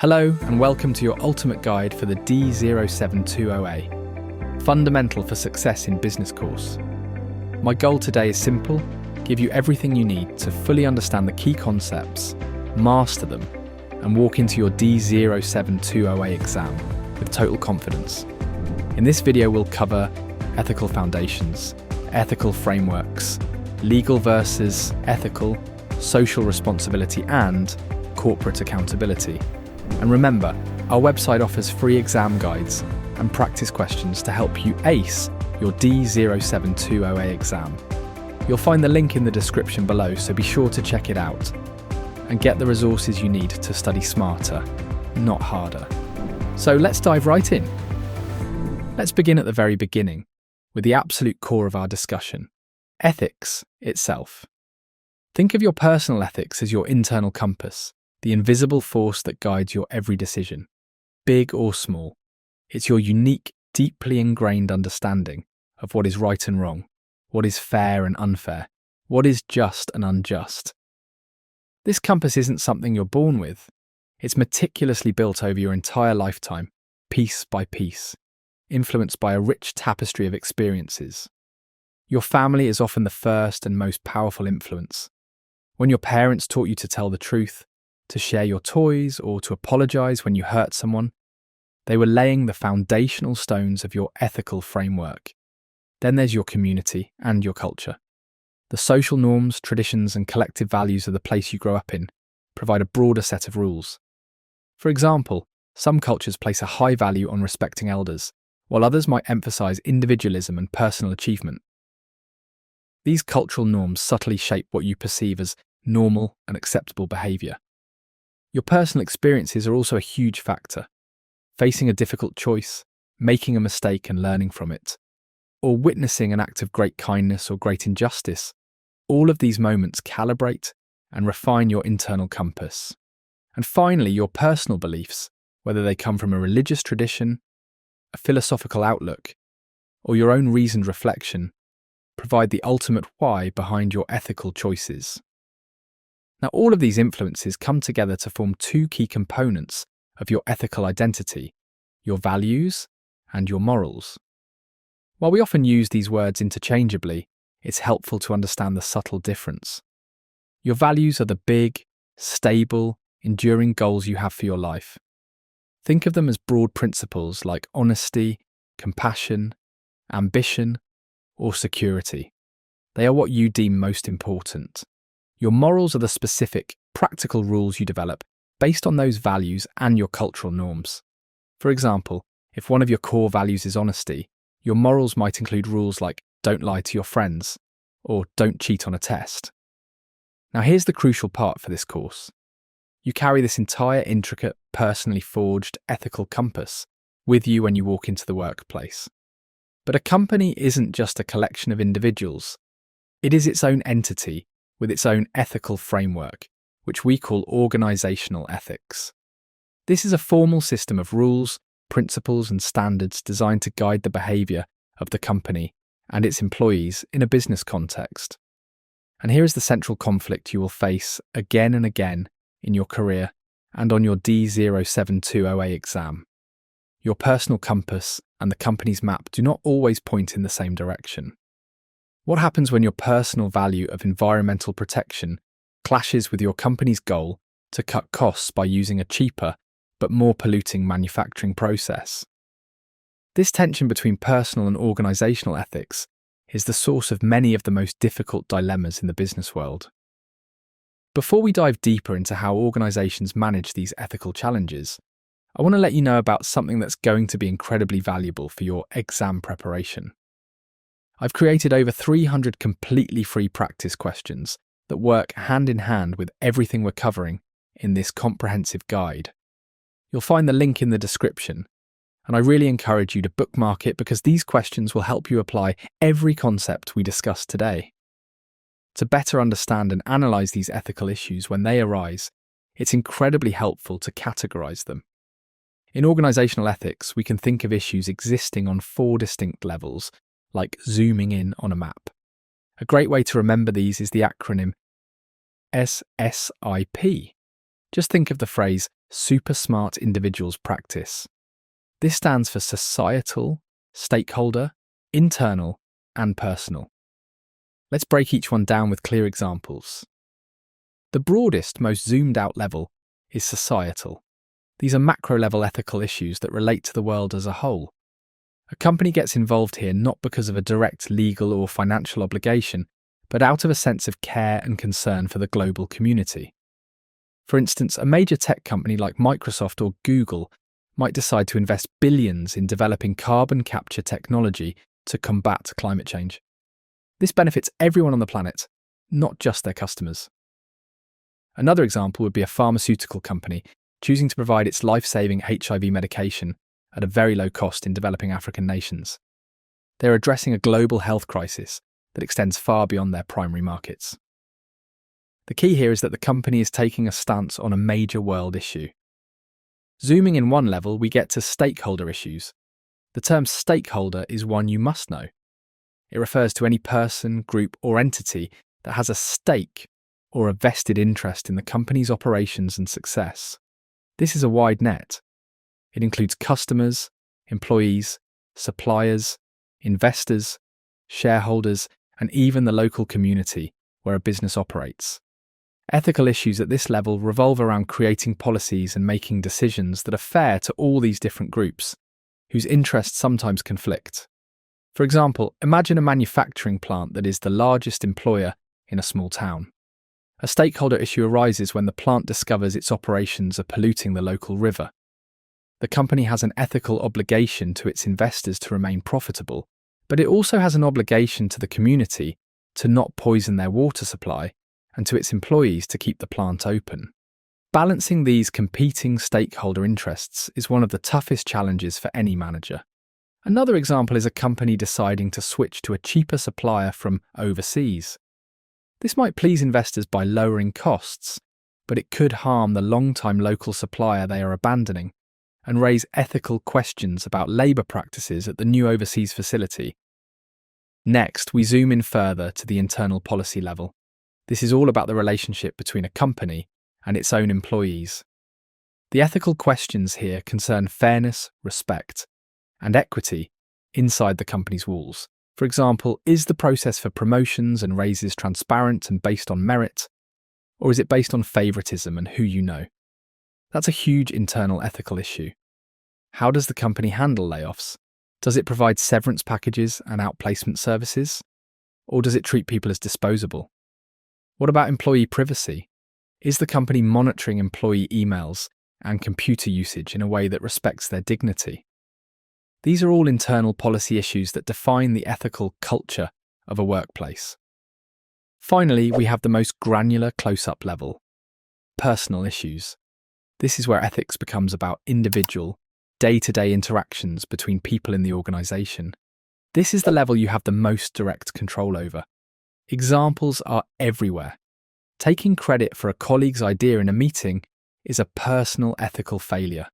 Hello and welcome to your ultimate guide for the D072 OA, Fundamental for Success in Business course. My goal today is simple: give you everything you need to fully understand the key concepts, master them, and walk into your D072 OA exam with total confidence. In this video we'll cover ethical foundations, ethical frameworks, legal versus ethical, social responsibility and corporate accountability. And remember, our website offers free exam guides and practice questions to help you ace your D072 OA exam. You'll find the link in the description below, so be sure to check it out and get the resources you need to study smarter, not harder. So let's dive right in. Let's begin at the very beginning with the absolute core of our discussion: ethics itself. Think of your personal ethics as your internal compass, the invisible force that guides your every decision, big or small. It's your unique, deeply ingrained understanding of what is right and wrong, what is fair and unfair, what is just and unjust. This compass isn't something you're born with. It's meticulously built over your entire lifetime, piece by piece, influenced by a rich tapestry of experiences. Your family is often the first and most powerful influence. When your parents taught you to tell the truth, to share your toys, or to apologize when you hurt someone, they were laying the foundational stones of your ethical framework. Then there's your community and your culture. The social norms, traditions, and collective values of the place you grow up in provide a broader set of rules. For example, some cultures place a high value on respecting elders, while others might emphasize individualism and personal achievement. These cultural norms subtly shape what you perceive as normal and acceptable behavior. Your personal experiences are also a huge factor. Facing a difficult choice, making a mistake and learning from it, or witnessing an act of great kindness or great injustice, all of these moments calibrate and refine your internal compass. And finally, your personal beliefs, whether they come from a religious tradition, a philosophical outlook, or your own reasoned reflection, provide the ultimate why behind your ethical choices. Now, all of these influences come together to form two key components of your ethical identity: your values and your morals. While we often use these words interchangeably, it's helpful to understand the subtle difference. Your values are the big, stable, enduring goals you have for your life. Think of them as broad principles like honesty, compassion, ambition, or security. They are what you deem most important. Your morals are the specific, practical rules you develop based on those values and your cultural norms. For example, if one of your core values is honesty, your morals might include rules like don't lie to your friends or don't cheat on a test. Now here's the crucial part for this course. You carry this entire intricate, personally forged ethical compass with you when you walk into the workplace. But a company isn't just a collection of individuals. It is its own entity with its own ethical framework, which we call organizational ethics. This is a formal system of rules, principles, and standards designed to guide the behavior of the company and its employees in a business context. And here is the central conflict you will face again and again in your career and on your D072 OA exam. Your personal compass and the company's map do not always point in the same direction. What happens when your personal value of environmental protection clashes with your company's goal to cut costs by using a cheaper but more polluting manufacturing process? This tension between personal and organizational ethics is the source of many of the most difficult dilemmas in the business world. Before we dive deeper into how organizations manage these ethical challenges, I want to let you know about something that's going to be incredibly valuable for your exam preparation. I've created over 300 completely free practice questions that work hand in hand with everything we're covering in this comprehensive guide. You'll find the link in the description, and I really encourage you to bookmark it because these questions will help you apply every concept we discussed today. To better understand and analyze these ethical issues when they arise, it's incredibly helpful to categorize them. In organizational ethics, we can think of issues existing on 4 distinct levels, like zooming in on a map. A great way to remember these is the acronym SSIP. Just think of the phrase Super Smart Individuals practice. This stands for societal, stakeholder, internal, and personal. Let's break each one down with clear examples. The broadest, most zoomed out level is societal. These are macro-level ethical issues that relate to the world as a whole. A company gets involved here not because of a direct legal or financial obligation, but out of a sense of care and concern for the global community. For instance, a major tech company like Microsoft or Google might decide to invest billions in developing carbon capture technology to combat climate change. This benefits everyone on the planet, not just their customers. Another example would be a pharmaceutical company choosing to provide its life-saving HIV medication at a very low cost in developing African nations. They are addressing a global health crisis that extends far beyond their primary markets. The key here is that the company is taking a stance on a major world issue. Zooming in one level, we get to stakeholder issues. The term stakeholder is one you must know. It refers to any person, group, or entity that has a stake or a vested interest in the company's operations and success. This is a wide net. It includes customers, employees, suppliers, investors, shareholders, and even the local community where a business operates. Ethical issues at this level revolve around creating policies and making decisions that are fair to all these different groups, whose interests sometimes conflict. For example, imagine a manufacturing plant that is the largest employer in a small town. A stakeholder issue arises when the plant discovers its operations are polluting the local river. The company has an ethical obligation to its investors to remain profitable, but it also has an obligation to the community to not poison their water supply and to its employees to keep the plant open. Balancing these competing stakeholder interests is one of the toughest challenges for any manager. Another example is a company deciding to switch to a cheaper supplier from overseas. This might please investors by lowering costs, but it could harm the long-time local supplier they are abandoning and raise ethical questions about labour practices at the new overseas facility. Next, we zoom in further to the internal policy level. This is all about the relationship between a company and its own employees. The ethical questions here concern fairness, respect, and equity inside the company's walls. For example, is the process for promotions and raises transparent and based on merit, or is it based on favouritism and who you know? That's a huge internal ethical issue. How does the company handle layoffs? Does it provide severance packages and outplacement services? Or does it treat people as disposable? What about employee privacy? Is the company monitoring employee emails and computer usage in a way that respects their dignity? These are all internal policy issues that define the ethical culture of a workplace. Finally, we have the most granular close-up level, personal issues. This is where ethics becomes about individual, day-to-day interactions between people in the organisation. This is the level you have the most direct control over. Examples are everywhere. Taking credit for a colleague's idea in a meeting is a personal ethical failure.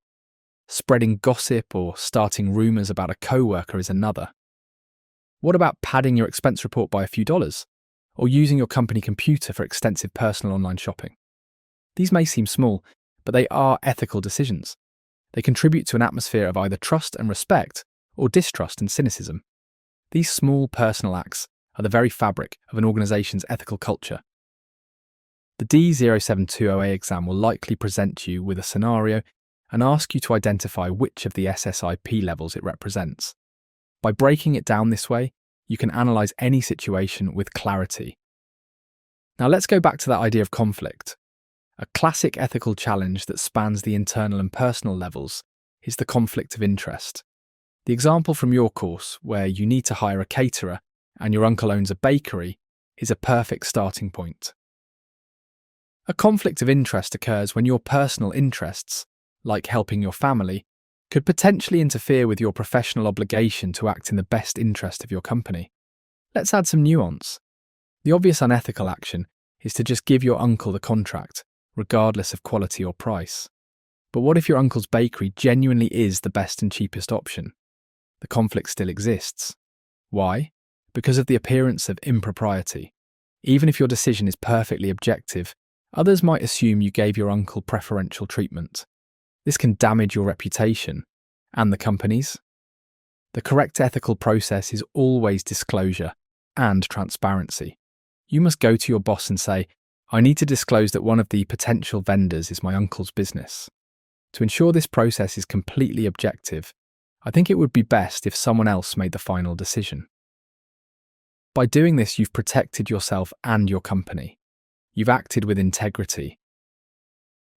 Spreading gossip or starting rumours about a co-worker is another. What about padding your expense report by a few dollars? Or using your company computer for extensive personal online shopping? These may seem small, but they are ethical decisions. They contribute to an atmosphere of either trust and respect or distrust and cynicism. These small personal acts are the very fabric of an organisation's ethical culture. The D072 OA exam will likely present you with a scenario and ask you to identify which of the SSIP levels it represents. By breaking it down this way, you can analyse any situation with clarity. Now let's go back to that idea of conflict. A classic ethical challenge that spans the internal and personal levels is the conflict of interest. The example from your course, where you need to hire a caterer and your uncle owns a bakery, is a perfect starting point. A conflict of interest occurs when your personal interests, like helping your family, could potentially interfere with your professional obligation to act in the best interest of your company. Let's add some nuance. The obvious unethical action is to just give your uncle the contract, regardless of quality or price. But what if your uncle's bakery genuinely is the best and cheapest option? The conflict still exists. Why? Because of the appearance of impropriety. Even if your decision is perfectly objective, others might assume you gave your uncle preferential treatment. This can damage your reputation and the company's. The correct ethical process is always disclosure and transparency. You must go to your boss and say, "I need to disclose that one of the potential vendors is my uncle's business." To ensure this process is completely objective, I think it would be best if someone else made the final decision. By doing this, you've protected yourself and your company. You've acted with integrity.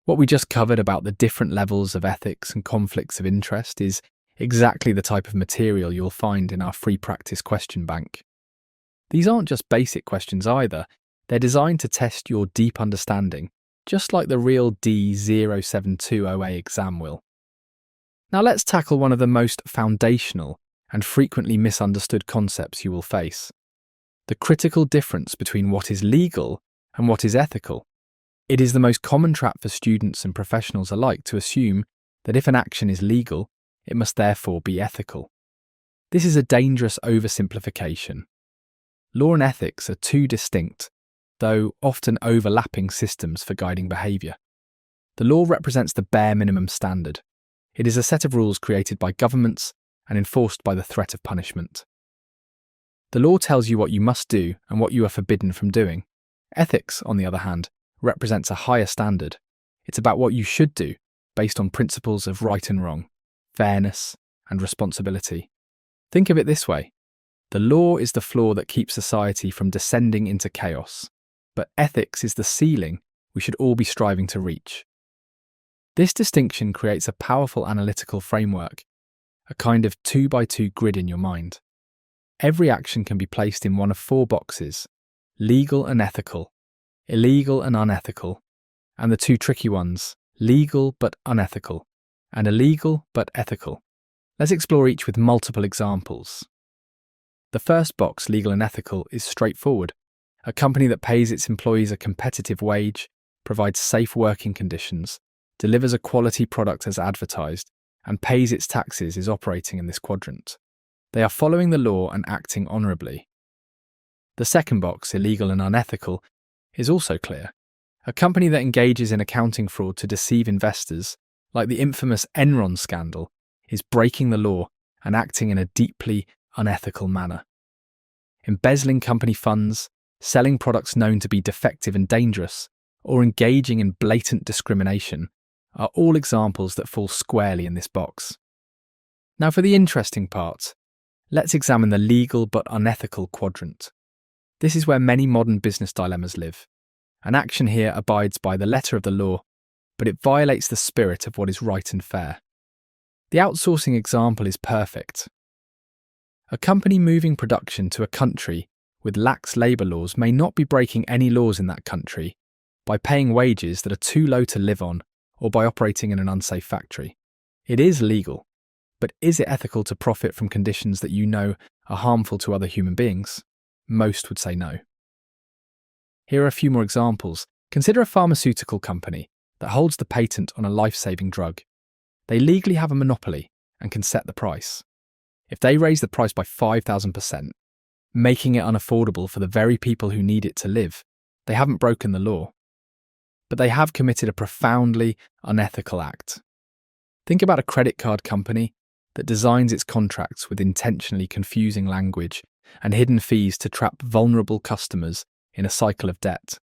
What we just covered about the different levels of ethics and conflicts of interest is exactly the type of material you'll find in our free practice question bank. These aren't just basic questions either. They're designed to test your deep understanding, just like the real D072 OA exam will. Now let's tackle one of the most foundational and frequently misunderstood concepts you will face: the critical difference between what is legal and what is ethical. It is the most common trap for students and professionals alike to assume that if an action is legal, it must therefore be ethical. This is a dangerous oversimplification. Law and ethics are two distinct, though often overlapping systems for guiding behaviour. The law represents the bare minimum standard. It is a set of rules created by governments and enforced by the threat of punishment. The law tells you what you must do and what you are forbidden from doing. Ethics, on the other hand, represents a higher standard. It's about what you should do, based on principles of right and wrong, fairness, and responsibility. Think of it this way: the law is the floor that keeps society from descending into chaos, but ethics is the ceiling we should all be striving to reach. This distinction creates a powerful analytical framework, a kind of 2x2 grid in your mind. Every action can be placed in one of four boxes: legal and ethical, illegal and unethical, and the two tricky ones, legal but unethical, and illegal but ethical. Let's explore each with multiple examples. The first box, legal and ethical, is straightforward. A company that pays its employees a competitive wage, provides safe working conditions, delivers a quality product as advertised, and pays its taxes is operating in this quadrant. They are following the law and acting honourably. The second box, illegal and unethical, is also clear. A company that engages in accounting fraud to deceive investors, like the infamous Enron scandal, is breaking the law and acting in a deeply unethical manner. Embezzling company funds, selling products known to be defective and dangerous, or engaging in blatant discrimination are all examples that fall squarely in this box. Now for the interesting part, let's examine the legal but unethical quadrant. This is where many modern business dilemmas live. An action here abides by the letter of the law, but it violates the spirit of what is right and fair. The outsourcing example is perfect. A company moving production to a country with lax labour laws may not be breaking any laws in that country by paying wages that are too low to live on or by operating in an unsafe factory. It is legal, but is it ethical to profit from conditions that you know are harmful to other human beings? Most would say no. Here are a few more examples. Consider a pharmaceutical company that holds the patent on a life-saving drug. They legally have a monopoly and can set the price. If they raise the price by 5,000%, making it unaffordable for the very people who need it to live, they haven't broken the law. But they have committed a profoundly unethical act. Think about a credit card company that designs its contracts with intentionally confusing language and hidden fees to trap vulnerable customers in a cycle of debt.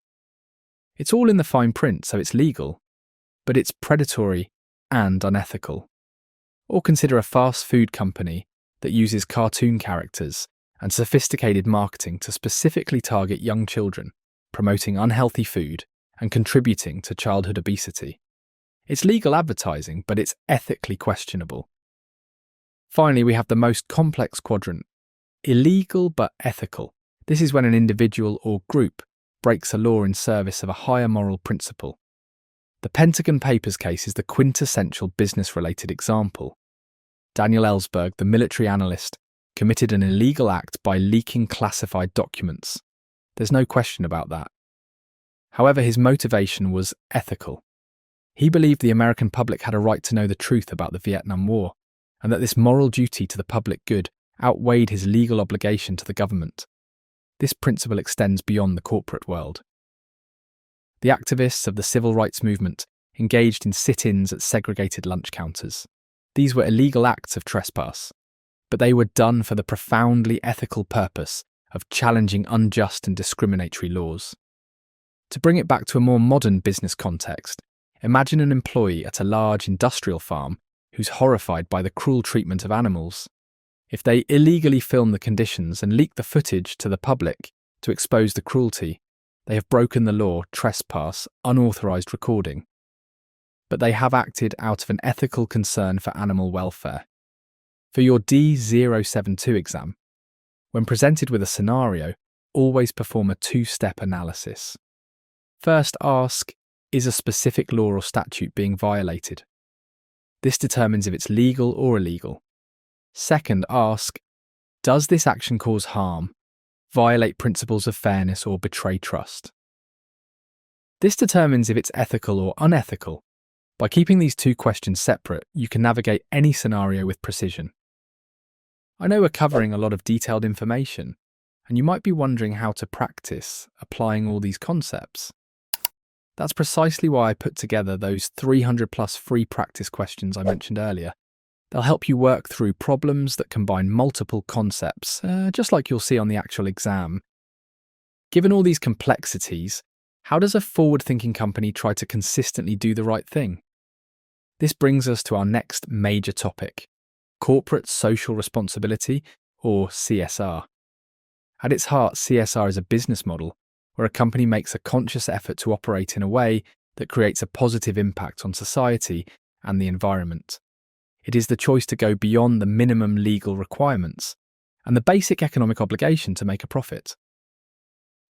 It's all in the fine print, so it's legal, but it's predatory and unethical. Or consider a fast food company that uses cartoon characters and sophisticated marketing to specifically target young children, promoting unhealthy food and contributing to childhood obesity. It's legal advertising, but it's ethically questionable. Finally, we have the most complex quadrant, illegal but ethical. This is when an individual or group breaks a law in service of a higher moral principle. The Pentagon Papers case is the quintessential business-related example. Daniel Ellsberg, the military analyst, committed an illegal act by leaking classified documents. There's no question about that. However, his motivation was ethical. He believed the American public had a right to know the truth about the Vietnam War, and that this moral duty to the public good outweighed his legal obligation to the government. This principle extends beyond the corporate world. The activists of the civil rights movement engaged in sit-ins at segregated lunch counters. These were illegal acts of trespass, but they were done for the profoundly ethical purpose of challenging unjust and discriminatory laws. To bring it back to a more modern business context, imagine an employee at a large industrial farm who's horrified by the cruel treatment of animals. If they illegally film the conditions and leak the footage to the public to expose the cruelty, they have broken the law, trespass, unauthorized recording. But they have acted out of an ethical concern for animal welfare. For your D072 exam, when presented with a scenario, always perform a two-step analysis. First, ask, is a specific law or statute being violated? This determines if it's legal or illegal. Second, ask, does this action cause harm, violate principles of fairness, or betray trust? This determines if it's ethical or unethical. By keeping these two questions separate, you can navigate any scenario with precision. I know we're covering a lot of detailed information, and you might be wondering how to practice applying all these concepts. That's precisely why I put together those 300 plus free practice questions I mentioned earlier. They'll help you work through problems that combine multiple concepts, just like you'll see on the actual exam. Given all these complexities, how does a forward-thinking company try to consistently do the right thing? This brings us to our next major topic, corporate social responsibility, or CSR. At its heart, CSR is a business model where a company makes a conscious effort to operate in a way that creates a positive impact on society and the environment. It is the choice to go beyond the minimum legal requirements and the basic economic obligation to make a profit.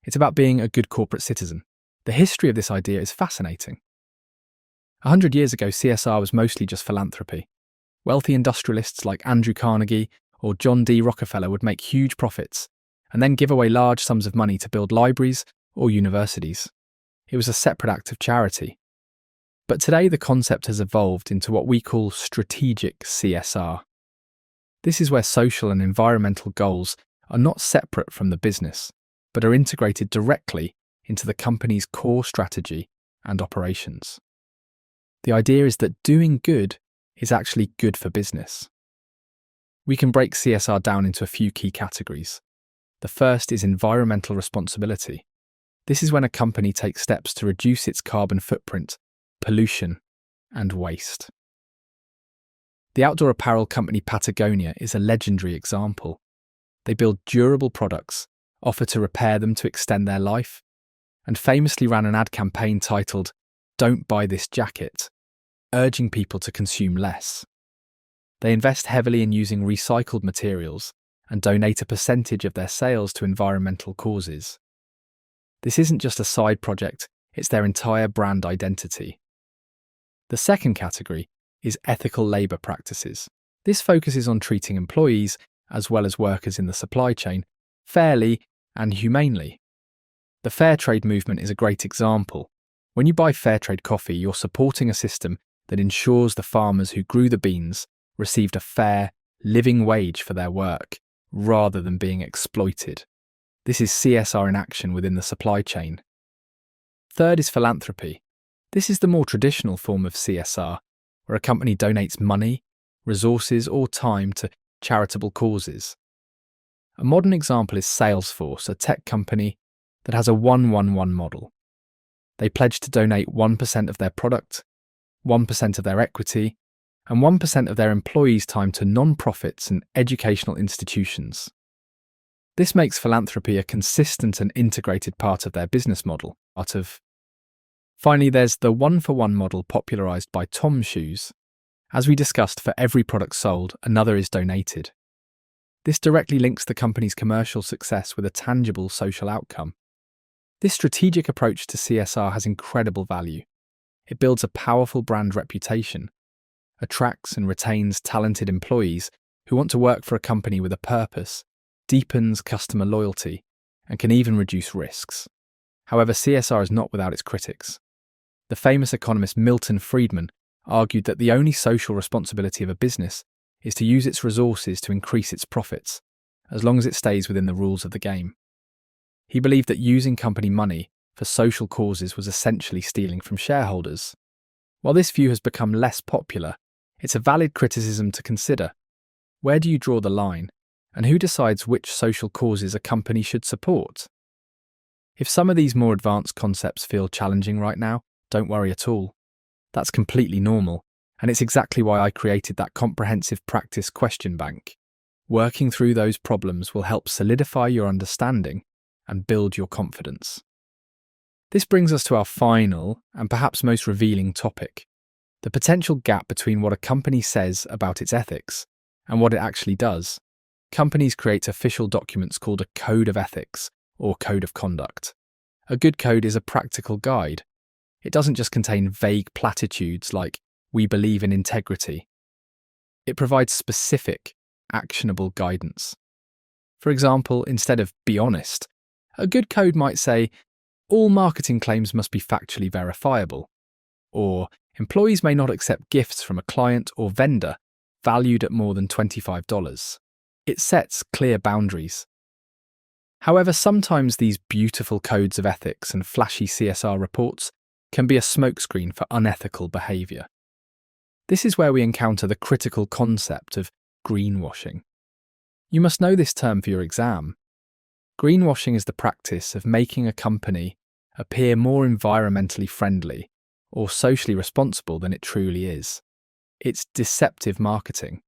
It's about being a good corporate citizen. The history of this idea is fascinating. 100 years ago, CSR was mostly just philanthropy. Wealthy industrialists like Andrew Carnegie or John D. Rockefeller would make huge profits and then give away large sums of money to build libraries or universities. It was a separate act of charity. But today the concept has evolved into what we call strategic CSR. This is where social and environmental goals are not separate from the business, but are integrated directly into the company's core strategy and operations. The idea is that doing good is actually good for business. We can break CSR down into a few key categories. The first is environmental responsibility. This is when a company takes steps to reduce its carbon footprint, pollution, and waste. The outdoor apparel company Patagonia is a legendary example. They build durable products, offer to repair them to extend their life, and famously ran an ad campaign titled, "Don't buy this jacket," urging people to consume less. They invest heavily in using recycled materials and donate a percentage of their sales to environmental causes. This isn't just a side project, it's their entire brand identity. The second category is ethical labour practices. This focuses on treating employees, as well as workers in the supply chain, fairly and humanely. The fair trade movement is a great example. When you buy fair trade coffee, you're supporting a system that ensures the farmers who grew the beans received a fair, living wage for their work, rather than being exploited. This is CSR in action within the supply chain. Third is philanthropy. This is the more traditional form of CSR, where a company donates money, resources, or time to charitable causes. A modern example is Salesforce, a tech company that has a 1-1-1 model. They pledge to donate 1% of their product, 1% of their equity, and 1% of their employees' time to non-profits and educational institutions. This makes philanthropy a consistent and integrated part of their business model. Finally, there's the one-for-one model popularised by Tom's Shoes. As we discussed, for every product sold, another is donated. This directly links the company's commercial success with a tangible social outcome. This strategic approach to CSR has incredible value. It builds a powerful brand reputation, attracts and retains talented employees who want to work for a company with a purpose, deepens customer loyalty, and can even reduce risks. However, CSR is not without its critics. The famous economist Milton Friedman argued that the only social responsibility of a business is to use its resources to increase its profits, as long as it stays within the rules of the game. He believed that using company money for social causes was essentially stealing from shareholders. While this view has become less popular, it's a valid criticism to consider. Where do you draw the line, and who decides which social causes a company should support? If some of these more advanced concepts feel challenging right now, don't worry at all. That's completely normal, and it's exactly why I created that comprehensive practice question bank. Working through those problems will help solidify your understanding and build your confidence. This brings us to our final and perhaps most revealing topic: the potential gap between what a company says about its ethics and what it actually does. Companies create official documents called a code of ethics or code of conduct. A good code is a practical guide. It doesn't just contain vague platitudes like, "We believe in integrity." It provides specific, actionable guidance. For example, instead of "be honest," a good code might say, "All marketing claims must be factually verifiable," or "Employees may not accept gifts from a client or vendor valued at more than $25. It sets clear boundaries. However, sometimes these beautiful codes of ethics and flashy CSR reports can be a smokescreen for unethical behaviour. This is where we encounter the critical concept of greenwashing. You must know this term for your exam. Greenwashing is the practice of making a company appear more environmentally friendly or socially responsible than it truly is. It's deceptive marketing.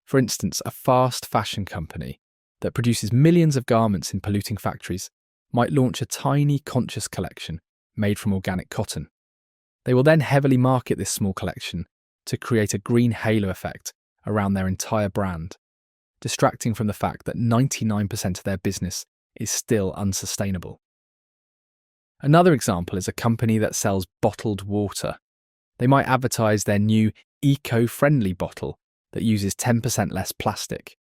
For instance, a fast fashion company that produces millions of garments in polluting factories might launch a tiny conscious collection made from organic cotton. They will then heavily market this small collection to create a green halo effect around their entire brand, distracting from the fact that 99% of their business is still unsustainable. Another example is a company that sells bottled water. They might advertise their new eco-friendly bottle that uses 10% less plastic.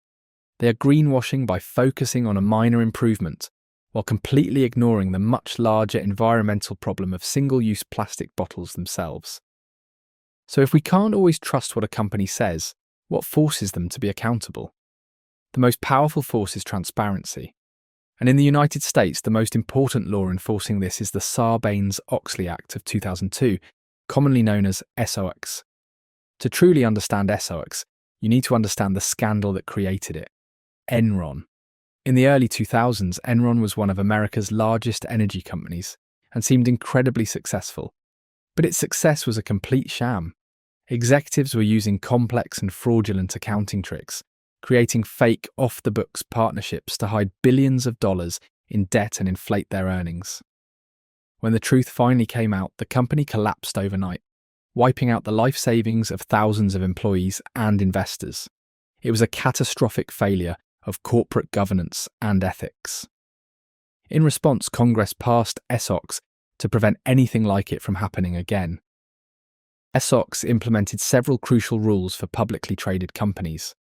They are greenwashing by focusing on a minor improvement while completely ignoring the much larger environmental problem of single-use plastic bottles themselves. So if we can't always trust what a company says, what forces them to be accountable? The most powerful force is transparency. And in the United States, the most important law enforcing this is the Sarbanes-Oxley Act of 2002, commonly known as SOX. To truly understand SOX, you need to understand the scandal that created it: Enron. In the early 2000s, Enron was one of America's largest energy companies and seemed incredibly successful. But its success was a complete sham. Executives were using complex and fraudulent accounting tricks, creating fake off-the-books partnerships to hide billions of dollars in debt and inflate their earnings. When the truth finally came out, the company collapsed overnight, wiping out the life savings of thousands of employees and investors. It was a catastrophic failure of corporate governance and ethics. In response, Congress passed SOX to prevent anything like it from happening again. SOX implemented several crucial rules for publicly traded companies.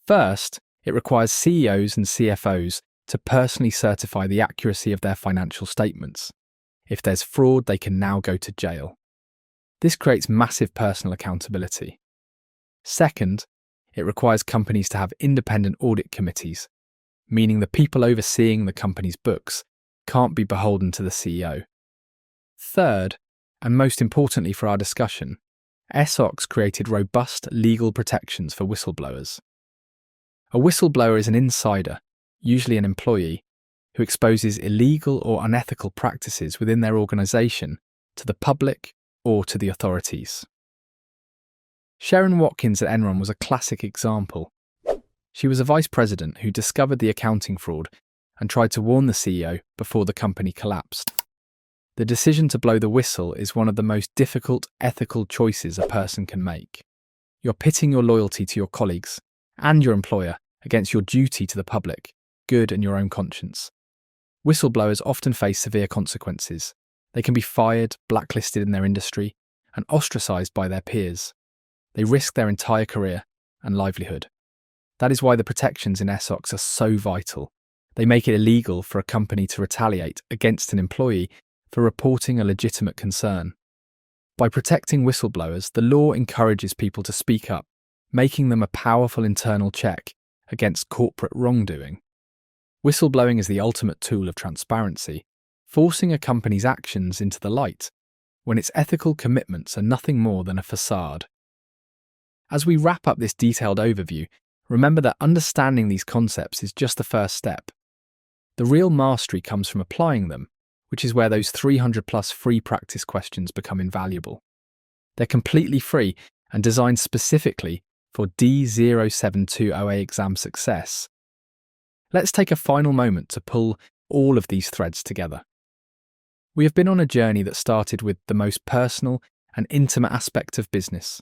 First, it requires CEOs and CFOs to personally certify the accuracy of their financial statements. If there's fraud, they can now go to jail. This creates massive personal accountability. Second, it requires companies to have independent audit committees, meaning the people overseeing the company's books can't be beholden to the CEO. Third, and most importantly for our discussion, SOX created robust legal protections for whistleblowers. A whistleblower is an insider, usually an employee, who exposes illegal or unethical practices within their organisation to the public or to the authorities. Sharon Watkins at Enron was a classic example. She was a vice president who discovered the accounting fraud and tried to warn the CEO before the company collapsed. The decision to blow the whistle is one of the most difficult ethical choices a person can make. You're pitting your loyalty to your colleagues and your employer against your duty to the public, good and your own conscience. Whistleblowers often face severe consequences. They can be fired, blacklisted in their industry, and ostracised by their peers. They risk their entire career and livelihood. That is why the protections in SOX are so vital. They make it illegal for a company to retaliate against an employee for reporting a legitimate concern. By protecting whistleblowers, the law encourages people to speak up, making them a powerful internal check against corporate wrongdoing. Whistleblowing is the ultimate tool of transparency, forcing a company's actions into the light, when its ethical commitments are nothing more than a facade. As we wrap up this detailed overview, remember that understanding these concepts is just the first step. The real mastery comes from applying them, which is where those 300+ free practice questions become invaluable. They're completely free and designed specifically for D072 OA exam success. Let's take a final moment to pull all of these threads together. We have been on a journey that started with the most personal and intimate aspect of business,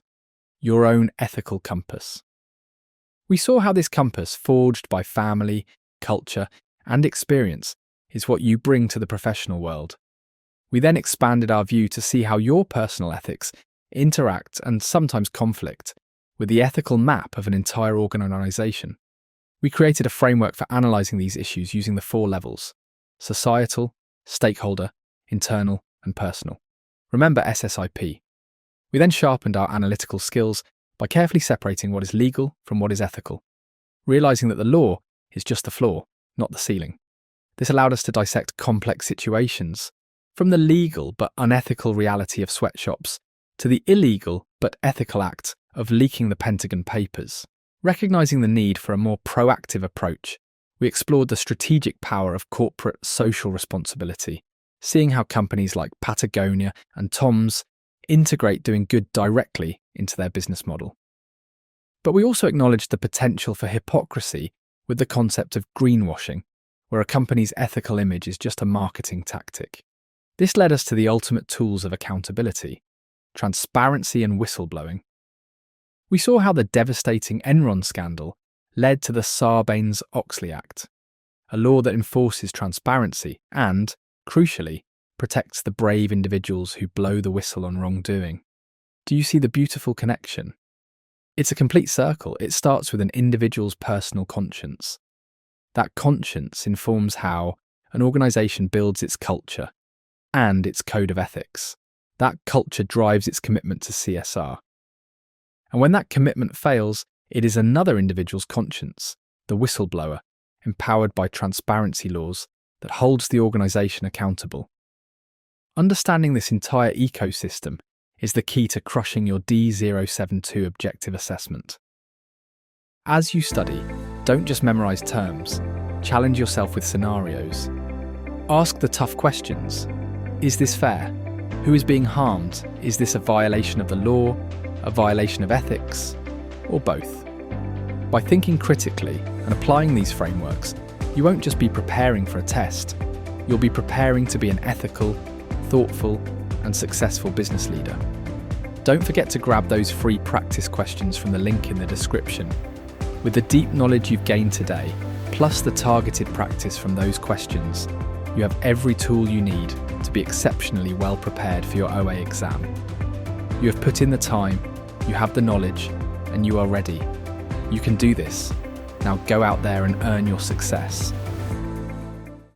your own ethical compass. We saw how this compass, forged by family, culture, and experience, is what you bring to the professional world. We then expanded our view to see how your personal ethics interact and sometimes conflict with the ethical map of an entire organisation. We created a framework for analysing these issues using the 4 levels: societal, stakeholder, internal, and personal. Remember SSIP. We then sharpened our analytical skills by carefully separating what is legal from what is ethical, realising that the law is just the floor, not the ceiling. This allowed us to dissect complex situations, from the legal but unethical reality of sweatshops to the illegal but ethical act of leaking the Pentagon Papers. Recognising the need for a more proactive approach, we explored the strategic power of corporate social responsibility, seeing how companies like Patagonia and Tom's integrate doing good directly into their business model. But we also acknowledged the potential for hypocrisy with the concept of greenwashing, where a company's ethical image is just a marketing tactic. This led us to the ultimate tools of accountability: transparency and whistleblowing. We saw how the devastating Enron scandal led to the Sarbanes-Oxley Act, a law that enforces transparency and, crucially, protects the brave individuals who blow the whistle on wrongdoing. Do you see the beautiful connection? It's a complete circle. It starts with an individual's personal conscience. That conscience informs how an organisation builds its culture and its code of ethics. That culture drives its commitment to CSR. And when that commitment fails, it is another individual's conscience, the whistleblower, empowered by transparency laws, that holds the organisation accountable. Understanding this entire ecosystem is the key to crushing your D072 objective assessment. As you study, don't just memorise terms. Challenge yourself with scenarios. Ask the tough questions. Is this fair? Who is being harmed? Is this a violation of the law, a violation of ethics, or both? By thinking critically and applying these frameworks, you won't just be preparing for a test. You'll be preparing to be an ethical, thoughtful, and successful business leader. Don't forget to grab those free practice questions from the link in the description. With the deep knowledge you've gained today, plus the targeted practice from those questions, you have every tool you need to be exceptionally well prepared for your OA exam. You have put in the time, you have the knowledge, and you are ready. You can do this. Now go out there and earn your success.